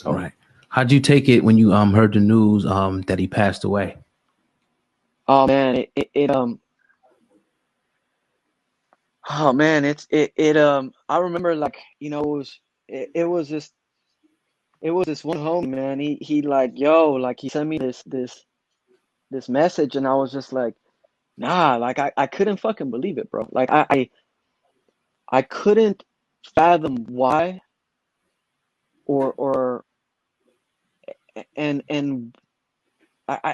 Oh, Right. How'd you take it when you heard the news that he passed away? oh man, oh man, I remember like, it was this one homie, man. He like, yo, like he sent me this message and I was just like, nah, like I couldn't fucking believe it, bro. Like I couldn't fathom why or and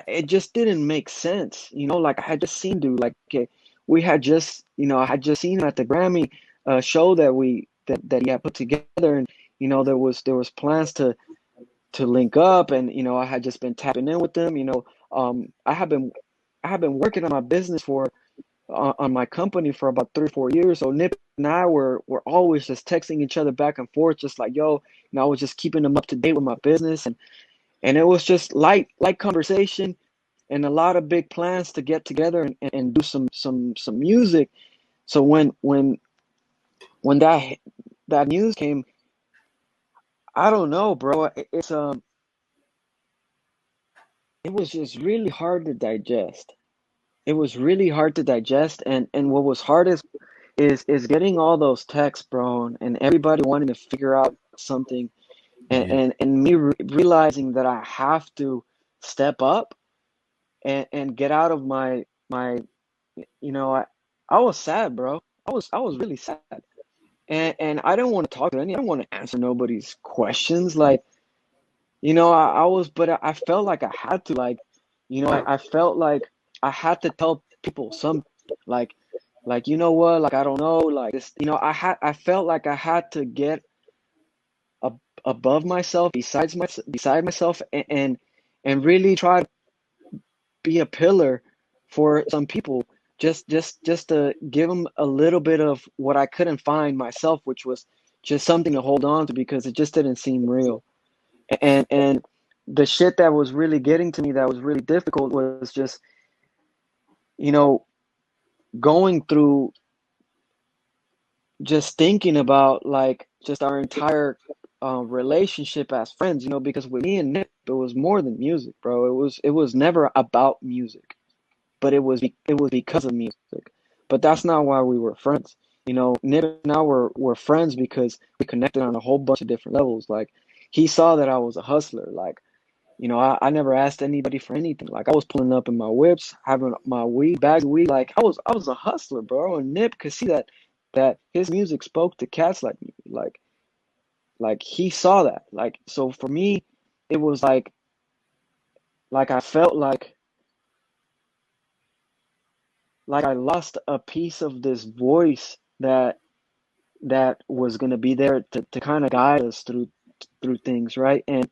it just didn't make sense, like I had just seen dude, like we had just, I had just seen him at the Grammy show that he had put together, and there was plans to link up, and I had just been tapping in with them, I have been working on my business on my company for about 3 or 4 years. So Nip and I were always just texting each other back and forth, just like, yo, I was just keeping them up to date with my business, and it was just light conversation and a lot of big plans to get together and do some music. So when that news came, I don't know, bro. It was just really hard to digest. It was really hard to digest, and what was hardest is getting all those texts, bro, and everybody wanting to figure out something, Yeah. and me realizing that I have to step up and get out of my you know I I was sad, bro. I was really sad, and I didn't want to talk to any. I didn't want to answer nobody's questions. Like, I was, but I felt like I had to. Like, I felt like I had to tell people some, like, you know what? Like, I don't know. Like this, I felt like I had to get ab above myself, beside myself, and really try to be a pillar for some people, just to give them a little bit of what I couldn't find myself, which was just something to hold on to because it just didn't seem real. And the shit that was really getting to me, that was really difficult, was just, you know going through, just thinking about, like, just our entire relationship as friends, because with me and Nick, it was more than music, bro. It was never about music, but it was because of music. But that's not why we were friends. Nip and I were friends because we connected on a whole bunch of different levels. Like, he saw that I was a hustler. Like, I never asked anybody for anything. Like, I was pulling up in my whips, having my weed, bags of weed. Like, I was a hustler, bro. And Nip could see that his music spoke to cats like me. Like he saw that. Like, so for me, it was like I felt like I lost a piece of this voice that was gonna be there to kind of guide us through things, right? And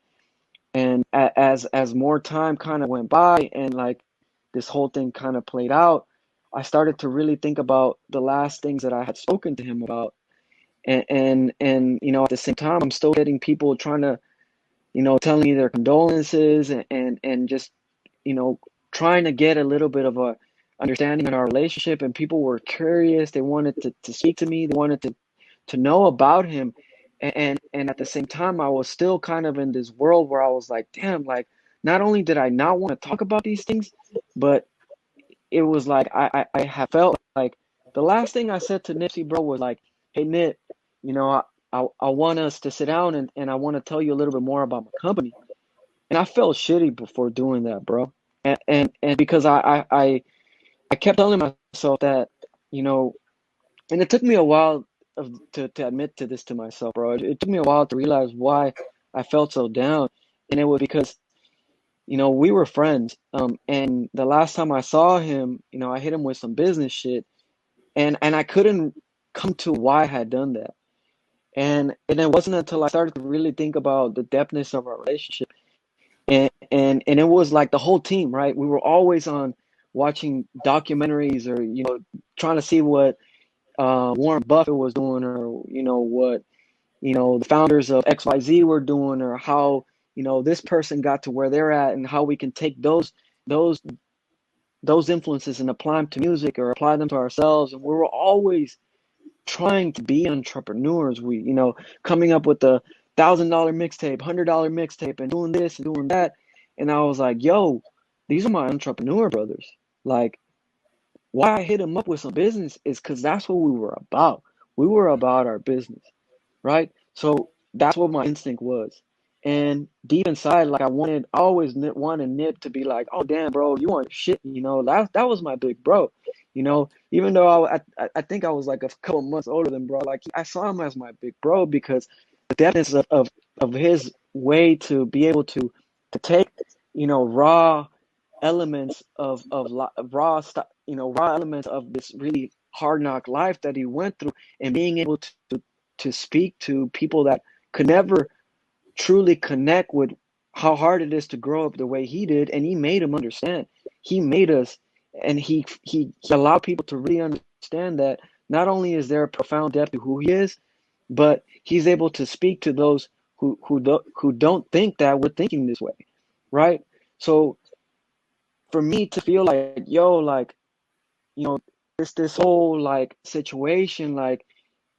as more time kind of went by, and like this whole thing kind of played out, I started to really think about the last things that I had spoken to him about. And at the same time, I'm still getting people trying to, telling me their condolences, and just, you know, trying to get a little bit of a understanding in our relationship. And people were curious. They wanted to speak to me. They wanted to know about him. And at the same time, I was still kind of in this world where I was like, damn, like, not only did I not want to talk about these things, but it was like I have felt like the last thing I said to Nipsey, bro, was like, hey Nip, I want us to sit down, and I want to tell you a little bit more about my company. And I felt shitty before doing that, bro. And because I kept telling myself that, you know, and it took me a while to admit to this to myself, bro. It took me a while to realize why I felt so down. And it was because, we were friends. And the last time I saw him, I hit him with some business shit, and I couldn't come to why I had done that. And it wasn't until I started to really think about the depthness of our relationship, and it was like the whole team, right? We were always on watching documentaries, or trying to see what Warren Buffett was doing, or what the founders of XYZ were doing, or how this person got to where they're at, and how we can take those those influences and apply them to music, or apply them to ourselves. And we were always trying to be entrepreneurs. We, coming up with $1,000 mixtape, $100 mixtape, and doing this and doing that. And I was like, yo, these are my entrepreneur brothers. Like, why I hit him up with some business is because that's what we were about. We were about our business, right? So that's what my instinct was. And deep inside, like I always wanted Nip to be like, oh damn, bro, you want shit, that was my big bro, Even though I think I was like a couple months older than bro, like I saw him as my big bro because the depthness of his way to be able to take, raw elements of raw elements of this really hard knock life that he went through, and being able to speak to people that could never truly connect with how hard it is to grow up the way he did, and he made them understand. He made us, and he allowed people to really understand that not only is there a profound depth to who he is, but he's able to speak to those who don't think that we're thinking this way, right? So for me to feel like, yo, like, you know, this whole like situation, like,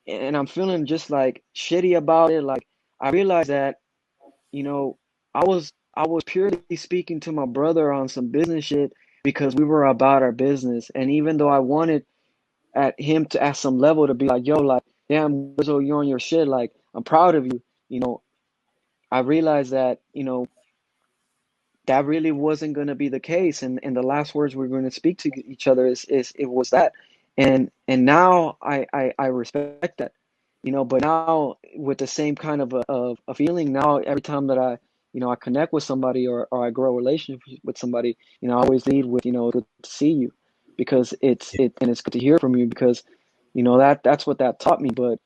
and I'm feeling just like shitty about it. Like, I realized that, you know, I was purely speaking to my brother on some business shit because we were about our business. And even though I wanted at him to at some level to be like, yo, like, damn, Wizzo, you're on your shit. Like, I'm proud of you. I realized that, that really wasn't going to be the case, and the last words we were going to speak to each other is it was that. And now I respect that, but now with the same kind of a feeling, now every time that I connect with somebody, or I grow a relationship with somebody, I always lead with, good to see you, because it's good to hear from you, because that's what that taught me. But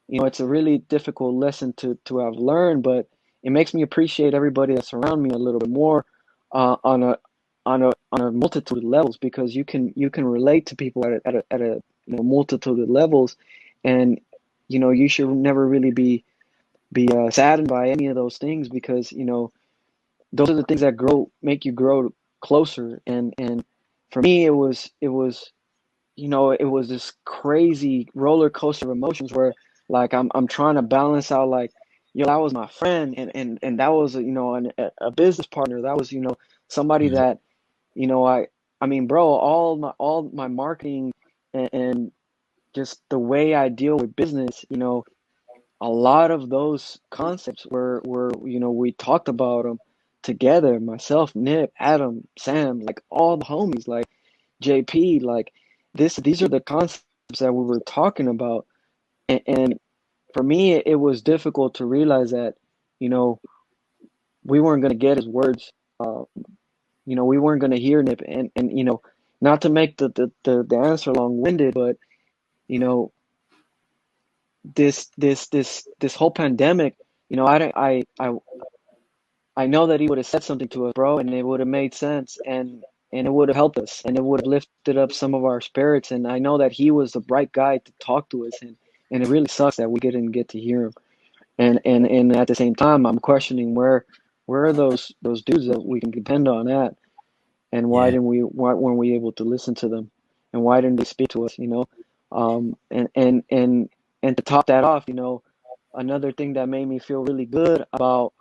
it's a really difficult lesson to have learned, but it makes me appreciate everybody that's around me a little bit more, on a multitude of levels, because you can relate to people at a multitude of levels. And you should never really be saddened by any of those things, because those are the things that make you grow closer. And for me, it was this crazy roller coaster of emotions where, like, I'm trying to balance out, like, yo, that was my friend, and that was a business partner, that was somebody Mhm. that I mean, bro, all my marketing, and just the way I deal with business, a lot of those concepts were we talked about them together, myself, Nip, Adam, Sam, like all the homies, like JP, like these are the concepts that we were talking about. And for me, it was difficult to realize that, you know, we weren't going to get his words. We weren't going to hear Nip, and not to make the answer long-winded, but you know, this whole pandemic, I don't I know that he would have said something to us, bro, and it would have made sense, and it would have helped us, and it would have lifted up some of our spirits. And I know that he was the right guy to talk to us, and it really sucks that we didn't get to hear him. And at the same time, I'm questioning where are those dudes that we can depend on at, and Yeah. why weren't we able to listen to them, and why didn't they speak to us? And to top that off, another thing that made me feel really good about,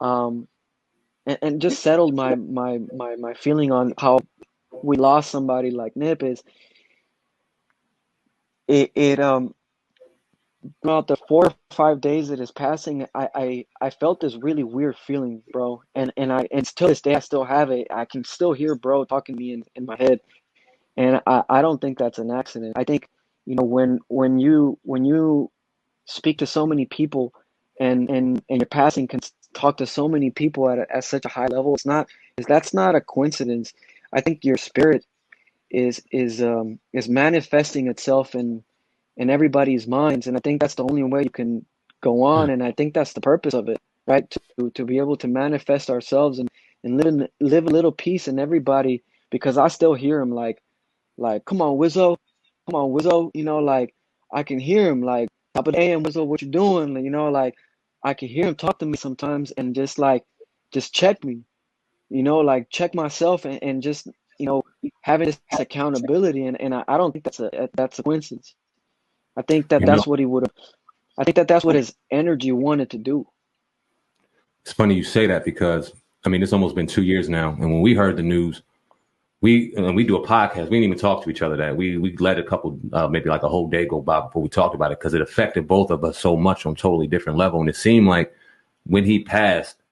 um and just settled my feeling on how we lost somebody like Nip is it throughout the 4 or 5 days that is passing, I felt this really weird feeling, bro. And to this day I still have it. I can still hear bro talking to me in my head. And I don't think that's an accident. I think, when you speak to so many people, and your passing can talk to so many people at such a high level, that's not a coincidence. I think your spirit is manifesting itself in everybody's minds, and I think that's the only way you can go on, Mm. and I think that's the purpose of it, right? To be able to manifest ourselves, and live a little peace in everybody, because I still hear him, like, come on, Wizzo, like, I can hear him, like, top of the AM, Wizzo, what you doing? Like, like, I can hear him talk to me sometimes, and just check me, like, check myself, and just, having this accountability. And I don't think that's a coincidence. I think that You know, that's what he would have, I think that that's what his energy wanted to do. It's funny you say that because I mean it's almost been 2 years now, and when we heard the news, we do a podcast. We didn't even talk to each other. That we let a couple maybe like a whole day go by before we talked about it because it affected both of us so much on totally different level. And it seemed like when he passed,